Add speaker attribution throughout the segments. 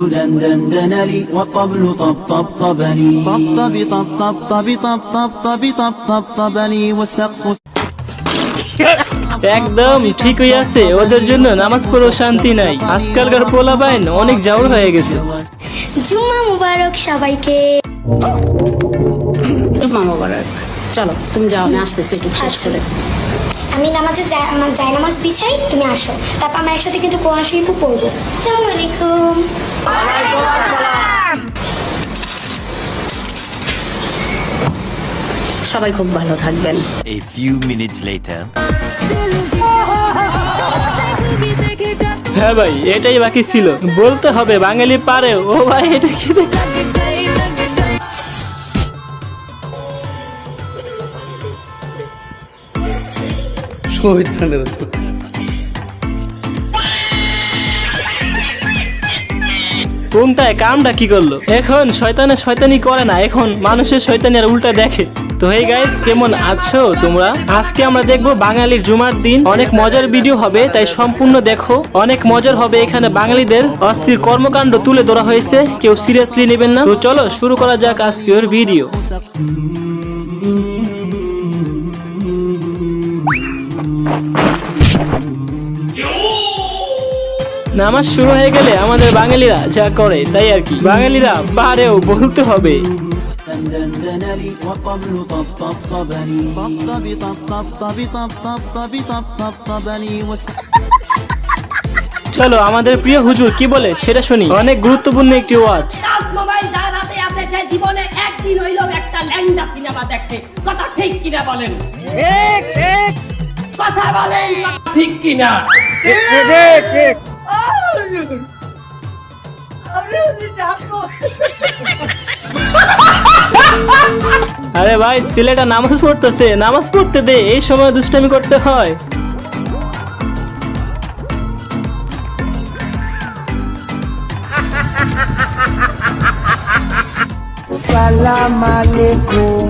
Speaker 1: دندن لي والطبل طبطبني طبطب طبطب طبطب طبطبني والسقف
Speaker 2: একদম ঠিক হয়ে আছে। ওদের জন্য নামাজ পড়েও শান্তি নাই। আজকালকার পোলাপাইন অনেক জাউর হয়ে গেছে।
Speaker 3: জুম্মা মুবারক সবাইকে।
Speaker 4: জুম্মা মুবারক। চলো তুমি যাও, আমি আসতেছি একটু শেষ করে।
Speaker 3: আমি যাই নামাজ বিছাই, তুমি আসো, তারপর আমরা একসাথে কিন্তু কোরআন শরীফ পড়বো। আসসালামু আলাইকুম।
Speaker 4: সবাই খুব ভালো থাকবেন।
Speaker 5: A few minutes later.
Speaker 2: হ্যাঁ ভাই, এটাই বাকি ছিল। বলতে হবে বাঙালি পারে। ও ভাই, এটা কি কোনটায় কামটা কি করলো? এখন শয়তানি করে না, এখন মানুষের শয়তানি আর উল্টা দেখে। তো হেই গাইস, কেমন আছো তোমরা? আজকে আমরা দেখবো বাঙালির জুমার দিন। অনেক মজার ভিডিও হবে, তাই সম্পূর্ণ দেখো। অনেক মজার হবে। এখানে বাঙালিদের অস্থির কর্মকাণ্ড তুলে ধরা হয়েছে, কেউ সিরিয়াসলি নেবেন না। তো চলো শুরু করা যাক আজকের ভিডিও। নামাজ শুরু হয়ে গেলে আমাদের বাঙালিরা যা করে তাই আর কি। বাঙালিরা পারেও, বলতে হবে।
Speaker 1: دندن لي والطبل طبطبني طبطب طبطب طبطبني
Speaker 2: চলো আমাদের প্রিয় হুজুর কি বলে সেটা শুনি। অনেক গুরুত্বপূর্ণ একটি ওয়াজ।
Speaker 6: মোবাইল যার হাতে আছে সে জীবনে একদিন হইলো একটা ল্যাংড়া সিনেমা দেখে। কথা ঠিক কিনা বলেন? ঠিক ঠিক কথা বলেন, ঠিক কিনা? ঠিক ঠিক।
Speaker 2: আরে ভাই, ছেলেটা নামাজ পড়তেছে, নামাজ পড়তে দে। এই সময় দুষ্টামি করতে হয়?
Speaker 1: সালাম আলাইকুম।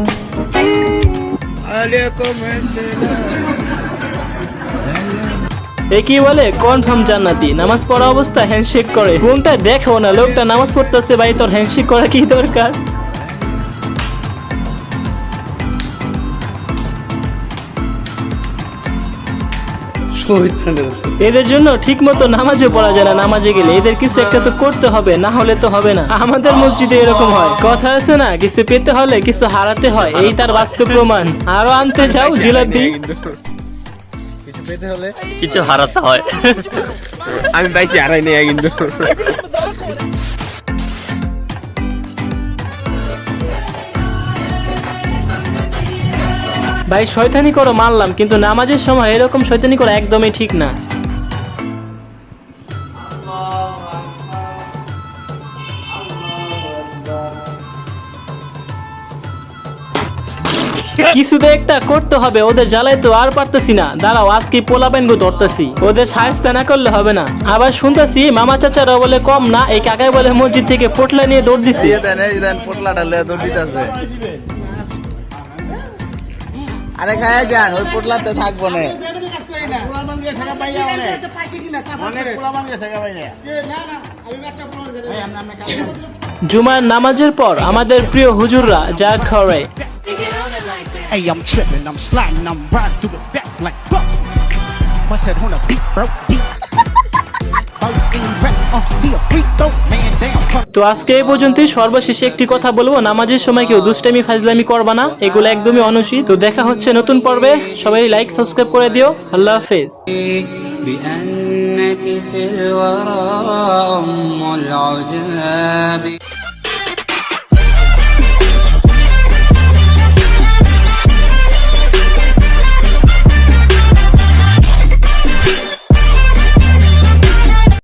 Speaker 2: এ কি বলে? কনফার্ম জান্নাতি। নামাজ পড়া অবস্থা হ্যান্ডশেক করে। কোনটা দেখো না, লোকটা নামাজ পড়তেছে ভাই, তোর হ্যান্ডশেক করা কি দরকার? এদের জন্য ঠিক মতো নামাজে পড়া যায় না। নামাজে গেলে এদের কিছু একটা তো করতে হবে, না হলে তো হবে না। আমাদের মসজিদে এরকম হয়। কথা আছে না, কিছু পেতে হলে কিছু হারাতে হয়। এই তার বাস্তব প্রমাণ। আরো আনতে যাও জিলাপি।
Speaker 7: কিছু পেতে হলে
Speaker 5: কিছু হারাতে হয়।
Speaker 7: আমি পাইছি, হারাই নেই কিন্তু।
Speaker 2: ভাই শয়তানি করো মানলাম, কিন্তু নামাজের সময় এরকম শয়তানি করা একদমই ঠিক না। কিছু তো একটা করতে হবে। ওদের জ্বালাই তো আর পারতেছি না। দাঁড়াও, আজকে পোলাপাইন গো ধরতেছি। ওদের সাহায্য না করলে হবে না। আবার শুনতেছি মামা চাচারা বলে কম না, এই কাকাই বলে মসজিদ থেকে পোটলা নিয়ে দৌড় দিচ্ছে।
Speaker 8: আরে খায়া যান, ওই পোটলাতে থাকবো না।
Speaker 2: জুমার নামাজের পর আমাদের প্রিয় হুজুররা যা করে।
Speaker 9: Hey, I'm tripping, I'm sliding, I'm riding through the back like fuck. Bust that on a beat, bro, beat.
Speaker 2: তো আজকে এই পর্যন্তই। সর্বশেষে একটি কথা বলবো, নামাজের সময় কেউ দুষ্টামি ফাজলামি করবা না, এগুলো একদমই অনুচিত। তো দেখা হচ্ছে নতুন পর্বে। সবাই লাইক সাবস্ক্রাইব করে দিও। আল্লাহ হাফেজ।
Speaker 10: بأنك في الورى أم العجاب